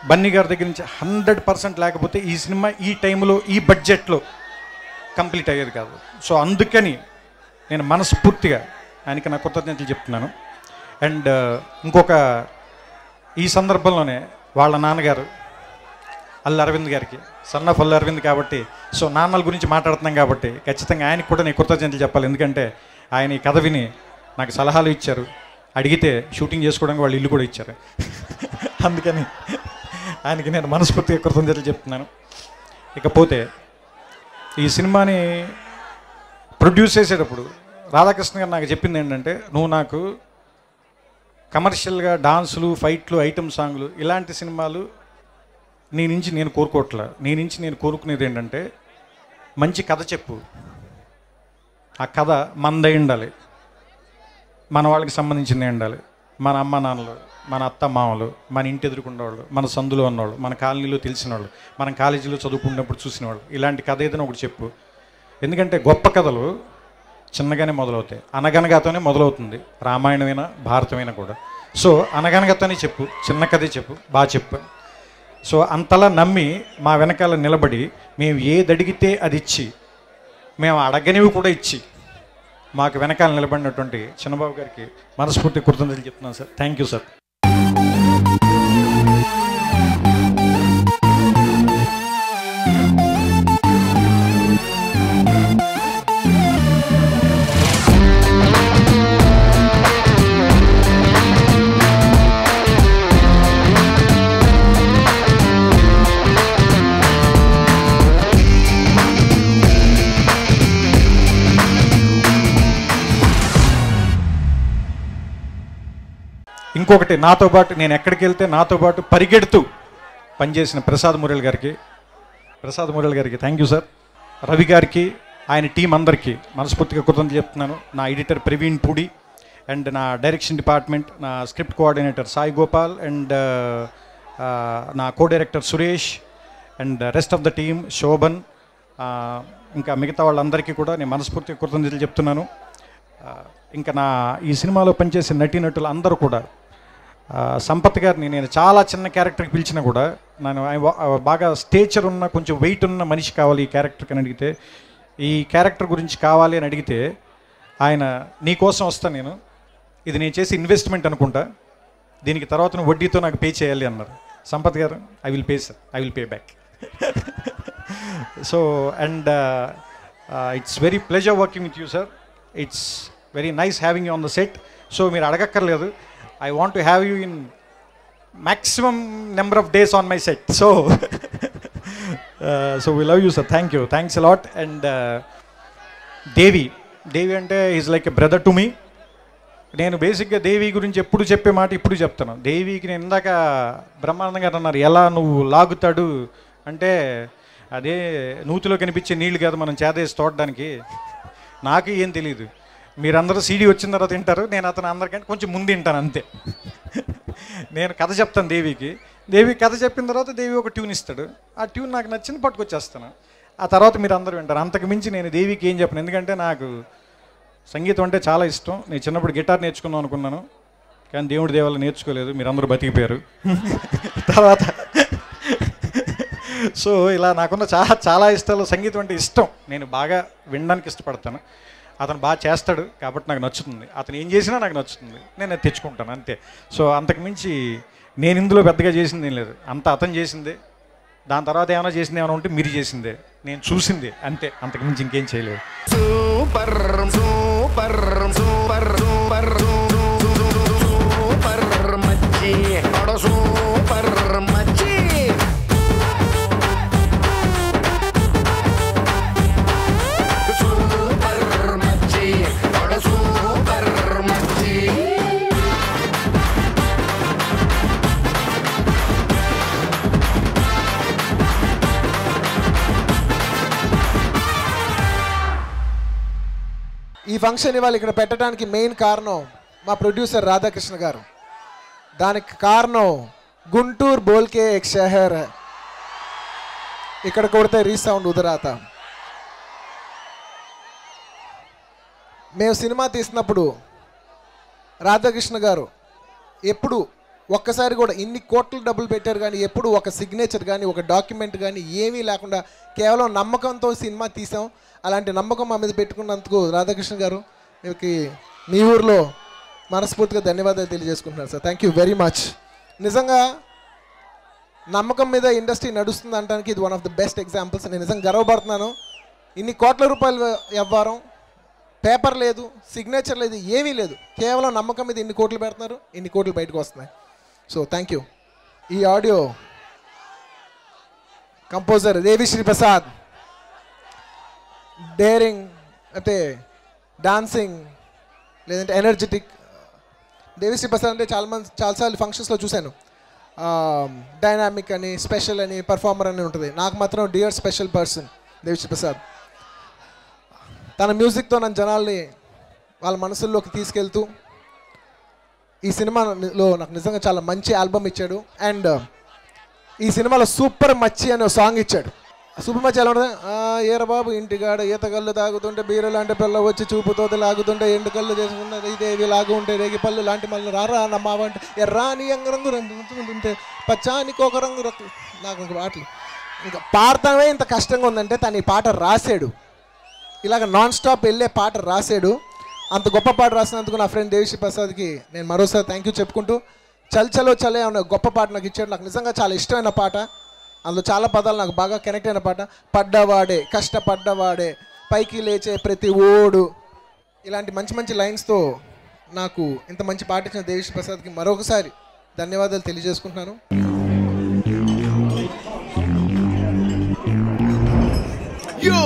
[SPEAKER 22] బన్నీ గారి దగ్గర నుంచి 100% లేకపోతే ఈ సినిమా ఈ టైంలో ఈ బడ్జెట్లో కంప్లీట్ అయ్యేది కాదు. సో అందుకని నేను మనస్ఫూర్తిగా ఆయనకి నా కృతజ్ఞతలు చెప్తున్నాను. అండ్ ఇంకొక ఈ సందర్భంలోనే వాళ్ళ నాన్నగారు అల్లు అరవింద్ గారికి, సన్ ఆఫ్ అల్లు అరవింద్ కాబట్టి, సో నాన్నల గురించి మాట్లాడుతున్నాం కాబట్టి ఖచ్చితంగా ఆయనకు కూడా నేను కృతజ్ఞతలు చెప్పాలి. ఎందుకంటే ఆయన ఈ కథ విని నాకు సలహాలు ఇచ్చారు, అడిగితే షూటింగ్ చేసుకోవడానికి వాళ్ళు ఇల్లు కూడా ఇచ్చారు. అందుకని ఆయనకి నేను మనస్ఫూర్తిగా కృతజ్ఞతలు చెప్తున్నాను. ఇకపోతే ఈ సినిమాని ప్రొడ్యూస్ చేసేటప్పుడు రాధాకృష్ణ గారు నాకు చెప్పింది ఏంటంటే, నువ్వు నాకు కమర్షియల్గా డాన్సులు, ఫైట్లు, ఐటమ్ సాంగ్లు ఇలాంటి సినిమాలు నీ నుంచి నేను కోరుకోవట్లే. నీ నుంచి నేను కోరుకునేది ఏంటంటే మంచి కథ చెప్పు, ఆ కథ మనదై ఉండాలి, మన వాళ్ళకి సంబంధించిందే ఉండాలి. మన అమ్మ నాన్నలు, మన అత్త మామలు, మన ఇంటి ఎదుర్కొన్నవాళ్ళు, మన సందులో ఉన్నవాళ్ళు, మన కాలనీలో తెలిసిన వాళ్ళు, మనం కాలేజీలో చదువుకున్నప్పుడు చూసిన వాళ్ళు, ఇలాంటి కథ ఏదైనా ఒకటి చెప్పు. ఎందుకంటే గొప్ప కథలు చిన్నగానే మొదలవుతాయి. అనగనగాతోనే మొదలవుతుంది, రామాయణమైనా భారతమైనా కూడా. సో అనగనగాతోనే చెప్పు, చిన్న కథే చెప్పు, బాగా చెప్పు. సో అంతలా నమ్మి మా వెనకాల నిలబడి మేము ఏది అడిగితే అది ఇచ్చి, మేము అడగనివి కూడా ఇచ్చి మాకు వెనకాల నిలబడినటువంటి చిన్నబాబు గారికి మనస్ఫూర్తి కృతజ్ఞతలు చెప్తున్నాను సార్. Thank you sir. ఇంకొకటి, నాతో పాటు నేను ఎక్కడికి వెళ్తే నాతో పాటు పరిగెడుతూ పనిచేసిన ప్రసాద్ మురళి గారికి థ్యాంక్ యూ సార్. రవి గారికి, ఆయన టీం అందరికీ మనస్ఫూర్తిగా కృతజ్ఞతలు చెప్తున్నాను. నా ఎడిటర్ ప్రవీణ్ పూడి అండ్ నా డైరెక్షన్ డిపార్ట్మెంట్, నా script coordinator Sai Gopal and నా co director Suresh and rest of the team Shobhan, ఇంకా మిగతా వాళ్ళందరికీ కూడా నేను మనస్ఫూర్తిగా కృతజ్ఞతలు చెప్తున్నాను. ఇంకా నా ఈ సినిమాలో పనిచేసే నటీనటులు అందరూ కూడా, సంపత్ గారిని నేను చాలా చిన్న క్యారెక్టర్కి పిలిచినా కూడా, నేను బాగా స్టేచర్ ఉన్న కొంచెం వెయిట్ ఉన్న మనిషి కావాలి ఈ క్యారెక్టర్కి అని అడిగితే, ఈ క్యారెక్టర్ గురించి కావాలి అని అడిగితే ఆయన నీ కోసం వస్తాను నేను, ఇది నేను చేసి ఇన్వెస్ట్మెంట్ అనుకుంటా, దీనికి తర్వాత నువ్వు వడ్డీతో నాకు పే చేయాలి అన్నారు. సంపత్ గారు, I will pay sir, I will pay back. So and it's very pleasure working with you sir. It's very nice having you on the set. So మీరు అడగక్కర్లేదు, I want to have you in maximum number of days on my set. So, so we love you, sir. Thank you. Thanks a lot. And Devi ante is like a brother to me. నేను బేసిక్గా దేవి గురించి ఎప్పుడు చెప్పే మాట ఇప్పుడు చెప్తాను. దేవికి నేను ఇందాక బ్రహ్మానందం గారు అన్నారు, ఎలా నువ్వు లాగుతాడు అంటే, అదే నూతిలో కనిపించే నీళ్ళు కాదు మనం చేదేసి తోడడానికి. నాకు ఏం తెలియదు, మీరందరూ సీడీ వచ్చిన తర్వాత తింటారు, నేను అతను అందరికంటే కొంచెం ముందు తింటాను అంతే. నేను కథ చెప్తాను దేవికి, దేవి కథ చెప్పిన తర్వాత దేవి ఒక ట్యూన్ ఇస్తాడు, ఆ ట్యూన్ నాకు నచ్చింది పట్టుకొచ్చేస్తాను, ఆ తర్వాత మీరు అందరూ వింటారు. అంతకు మించి నేను దేవికి ఏం చెప్పను, ఎందుకంటే నాకు సంగీతం అంటే చాలా ఇష్టం. నేను చిన్నప్పుడు గిటార్ నేర్చుకుందాం అనుకున్నాను, కానీ దేవుడి దేవాళ్ళు నేర్చుకోలేదు, మీరందరూ బతికిపోయారు. తర్వాత సో ఇలా నాకున్న చాలా ఇష్టాలు, సంగీతం అంటే ఇష్టం, నేను బాగా వినడానికి ఇష్టపడతాను. అతను బాగా చేస్తాడు కాబట్టి నాకు నచ్చుతుంది, అతను ఏం చేసినా నాకు నచ్చుతుంది, నేను అది తెచ్చుకుంటాను అంతే. సో అంతకుమించి నేను ఇందులో పెద్దగా చేసింది ఏం లేదు, అంతా అతను చేసిందే. దాని తర్వాత ఏమైనా చేసింది ఏమైనా ఉంటే మీరు చేసిందే, నేను చూసిందే అంతే, అంతకుమించి ఇంకేం చేయలేదు.
[SPEAKER 15] Super super super super super మచ్చి సూపర్ మచ్చి.
[SPEAKER 6] ఈ ఫంక్షన్ ఇవాళ ఇక్కడ పెట్టడానికి మెయిన్ కారణం మా ప్రొడ్యూసర్ రాధాకృష్ణ గారు. దానికి కారణం గుంటూరు బోల్కే ఎక్ షహర్, ఇక్కడ కొడితే రీసౌండ్ ఉదరాత. మేము సినిమా తీసినప్పుడు రాధాకృష్ణ గారు ఎప్పుడు ఒక్కసారి కూడా ఇన్ని కోట్ల డబ్బులు పెట్టారు కానీ ఎప్పుడు ఒక సిగ్నేచర్ కానీ ఒక డాక్యుమెంట్ కానీ ఏమీ లేకుండా కేవలం నమ్మకంతో సినిమా తీసాం. అలాంటి నమ్మకం మా మీద పెట్టుకున్నందుకు రాధాకృష్ణ గారు మీకు మీ ఊర్లో మనస్ఫూర్తిగా ధన్యవాదాలు తెలియజేసుకుంటున్నాను sir. Thank you very much. నిజంగా నమ్మకం మీద ఇండస్ట్రీ నడుస్తుంది అనడానికి ఇది one of the best examples. నేను నిజంగా గర్వపడుతున్నాను. ఇన్ని కోట్ల రూపాయలు వ్యవహారం, పేపర్ లేదు, సిగ్నేచర్ లేదు, ఏమీ లేదు, కేవలం నమ్మకం మీద ఇన్ని కోట్లు పెడుతున్నారు, ఇన్ని కోట్లు బయటకు వస్తున్నాయి. So thank you. ఈ audio composer Devi Sri Prasad, daring అంటే డాన్సింగ్ లేదంటే ఎనర్జెటిక్. దేవిశ్రీ ప్రసాద్ అంటే చాలాసార్లు ఫంక్షన్స్లో చూశాను, డైనామిక్ అని, స్పెషల్ అని, పర్ఫార్మర్ అని ఉంటుంది. నాకు మాత్రం dear special person Devi Sri Prasad. తన మ్యూజిక్తో నన్ను జనాల్ని వాళ్ళ మనసుల్లోకి తీసుకెళ్తూ ఈ సినిమాలో నాకు నిజంగా చాలా మంచి ఆల్బమ్ ఇచ్చాడు. అండ్ ఈ సినిమాలో సూపర్ మచ్చి అనే సాంగ్ ఇచ్చాడు. సూపర్ మచ్చి ఎలా ఉంటుంది, ఏర బాబు ఇంటికాడ ఈత కళ్ళు తాగుతుంటే బీర లాంటి పిల్ల వచ్చి చూపుతో లాగుతుంటే ఎండు కళ్ళు చేసుకుంటే ఇదేవి లాగు ఉంటే రేగి పళ్ళు లాంటి మళ్ళీ రారా నమ్మావంటే ఎర్రాని రంగు రంగుంటే పచ్చానికి ఒక రంగు రక్కు. నాకు ఇంక పాటలు ఇంకా పాడతామే ఇంత కష్టంగా ఉందంటే తను ఈ పాట రాశాడు, ఇలాగ నాన్ స్టాప్ వెళ్ళే పాట రాశాడు. అంత గొప్ప పాట రాసినందుకు నా ఫ్రెండ్ దేవిశ్రీ ప్రసాద్కి నేను మరోసారి థ్యాంక్ యూ చెప్పుకుంటూ, చల్ చలో చలే అనే గొప్ప పాట నాకు ఇచ్చాడు. నాకు నిజంగా చాలా ఇష్టమైన పాట, అందులో చాలా పదాలు నాకు బాగా కనెక్ట్ అయిన పాట. పడ్డవాడే కష్టపడ్డవాడే పైకి లేచే ప్రతి ఓడు, ఇలాంటి మంచి మంచి లైన్స్తో నాకు ఇంత మంచి పాట ఇచ్చిన దేవిశ్రీ ప్రసాద్కి మరొకసారి ధన్యవాదాలు తెలియజేసుకుంటున్నాను.
[SPEAKER 4] Yo,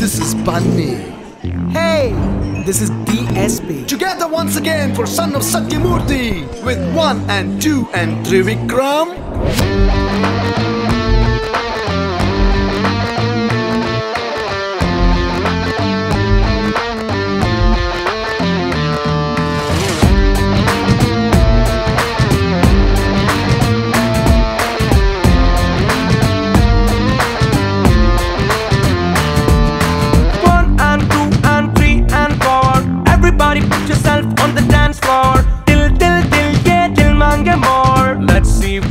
[SPEAKER 4] this is Bunny.
[SPEAKER 7] Hey, this is DSP.
[SPEAKER 4] Together once again for Son of Satyamurthy with 1 and 2 and Trivikram.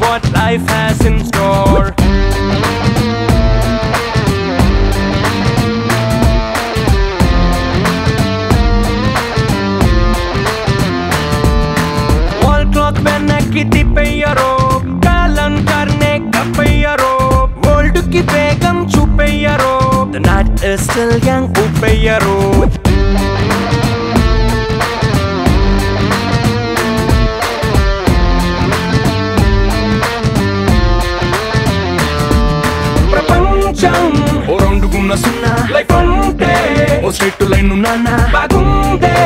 [SPEAKER 12] What life has in store. Wall clock వెనక్కి తిప్పేయరో, కాలం కర్నే కప్పేయరో, వరల్డ్ కి వేగం చూపేయరో, the night is still young ఊపేయరో. ఓ రౌండుగున్న సున్నా లైఫ్ అంటే ఓ స్ట్రైట్ లైన్ నాన్న బాగుందే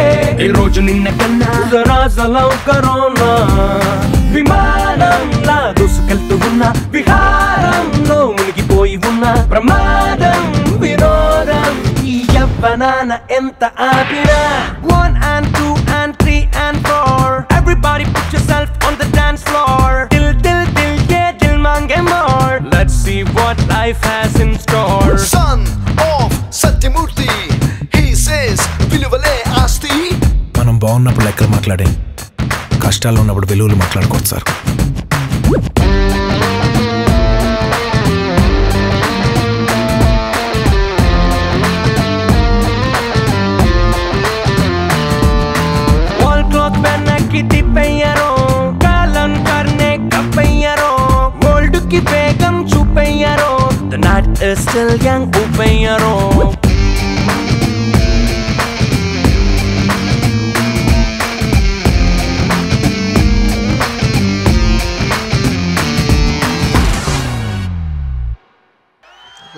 [SPEAKER 12] ఈ రోజు నిన్న కన్నా రాజలవు కరోనా విమానంలా దూసుకెళ్తూ ఉన్న విహారంలో మునిగిపోయి ఉన్న ప్రమాదం వినోదం ఈ యవ్వనాన ఎంత ఆపినా 1 and 2 and 3 and 4 everybody put yourself on the dance floor dil dil dil yeah dil mange more let's see what life has in store.
[SPEAKER 4] Son of Satyamurthy, he says viluvale asti.
[SPEAKER 16] మనం బాగున్నప్పుడు లెక్కలు మాట్లాడే, కష్టాల్లో ఉన్నప్పుడు విలువలు మాట్లాడుకోవచ్చు సార్.
[SPEAKER 12] వాల్ క్లాక్ వెనక్కి తిప్పేయరో, కాలం కర్నే కప్పేయరో, వరల్డ్ కి వేగం చూపేయరో, the night is still young ఊపేయరో.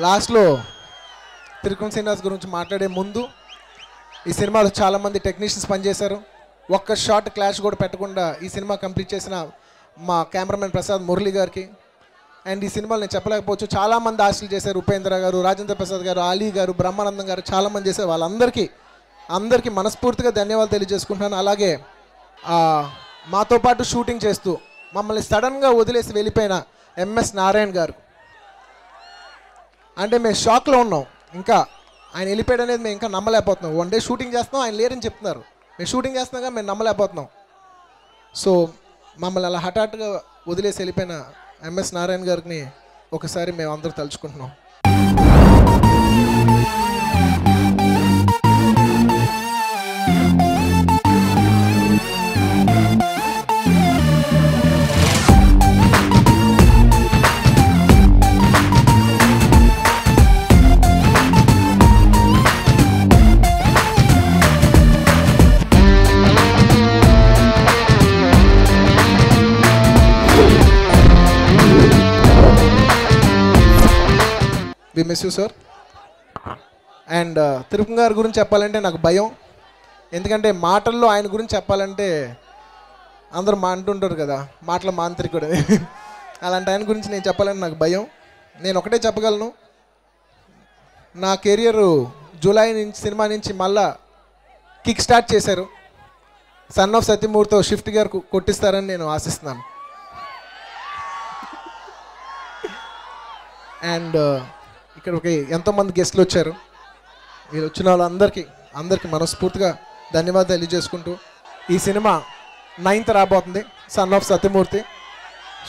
[SPEAKER 6] లాస్ట్లో త్రివిక్రమ్ శ్రీనివాస్ గురించి మాట్లాడే ముందు, ఈ సినిమాలో చాలామంది టెక్నీషియన్స్ పనిచేశారు. ఒక్క షార్ట్ క్లాష్ కూడా పెట్టకుండా ఈ సినిమా కంప్లీట్ చేసిన మా కెమెరామెన్ ప్రసాద్ మురళి గారికి, అండ్ ఈ సినిమాలో నేను చెప్పలేకపోవచ్చు చాలామంది ఆశలు చేశారు. ఉపేంద్ర గారు, రాజేంద్ర ప్రసాద్ గారు, ఆలీ గారు, బ్రహ్మానందం గారు చాలామంది చేశారు. వాళ్ళందరికీ మనస్ఫూర్తిగా ధన్యవాదాలు తెలియజేసుకుంటున్నాను. అలాగే మాతో పాటు షూటింగ్ చేస్తూ మమ్మల్ని సడన్గా వదిలేసి వెళ్ళిపోయిన ఎంఎస్ నారాయణ గారు, అంటే మేము షాక్లో ఉన్నాం. ఇంకా ఆయన వెళ్ళిపోయాడు అనేది మేము ఇంకా నమ్మలేకపోతున్నాం. 1 డే షూటింగ్ చేస్తున్నాం, ఆయన లేరని చెప్తున్నారు. మేము షూటింగ్ చేస్తున్నాగా మేము నమ్మలేకపోతున్నాం. సో మమ్మల్ని అలా హఠాత్తుగా వదిలేసి వెళ్ళిపోయిన ఎంఎస్ నారాయణ గారిని ఒకసారి మేము అందరూ తలుచుకుంటున్నాం. We miss you sir. And Trivikram గారి గురించి చెప్పాలంటే నాకు భయం, ఎందుకంటే మాటల్లో ఆయన గురించి చెప్పాలంటే అందరూ అంటుంటారు కదా మాటల మాంత్రికుడు, అలాంటి ఆయన గురించి నేను చెప్పాలంటే నాకు భయం. నేను ఒకటే చెప్పగలను, నా కెరియర్ జూలై నుంచి సినిమా నుంచి మళ్ళా కిక్ స్టార్ట్ చేశారు. సన్ ఆఫ్ సత్యమూర్తితో షిఫ్ట్ గారు కొట్టిస్తారని నేను ఆశిస్తున్నాను. అండ్ ఇక్కడికి ఎంతోమంది గెస్ట్లు వచ్చారు. మీరు వచ్చిన వాళ్ళందరికీ మనస్ఫూర్తిగా ధన్యవాదాలు తెలియజేసుకుంటూ ఈ సినిమా 9th రాబోతుంది, సన్ ఆఫ్ సత్యమూర్తి.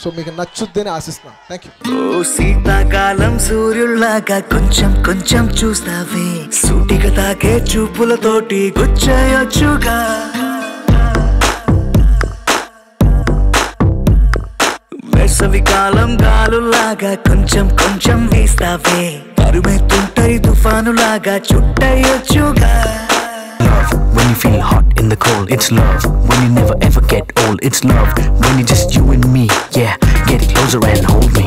[SPEAKER 6] సో మీకు నచ్చుద్దని ఆశిస్తున్నాను. Thank you.
[SPEAKER 18] ఓ శీతాకాలం సూర్యుల్లాగా కొంచెం కొంచెం చూస్తావే, సూటిగా తాకే చూపులతోటి గుచ్చేయొచ్చుగా. వేసవికాలం గాలులాగా కొంచెం కొంచెం వీస్తావే, పరుమెత్తుంటరి తుఫానులాగా చుట్టయొచ్చుగా.
[SPEAKER 19] Love when you feel hot in the cold, it's love when you never ever get old, it's love when you just you and me, yeah, get closer and hold me.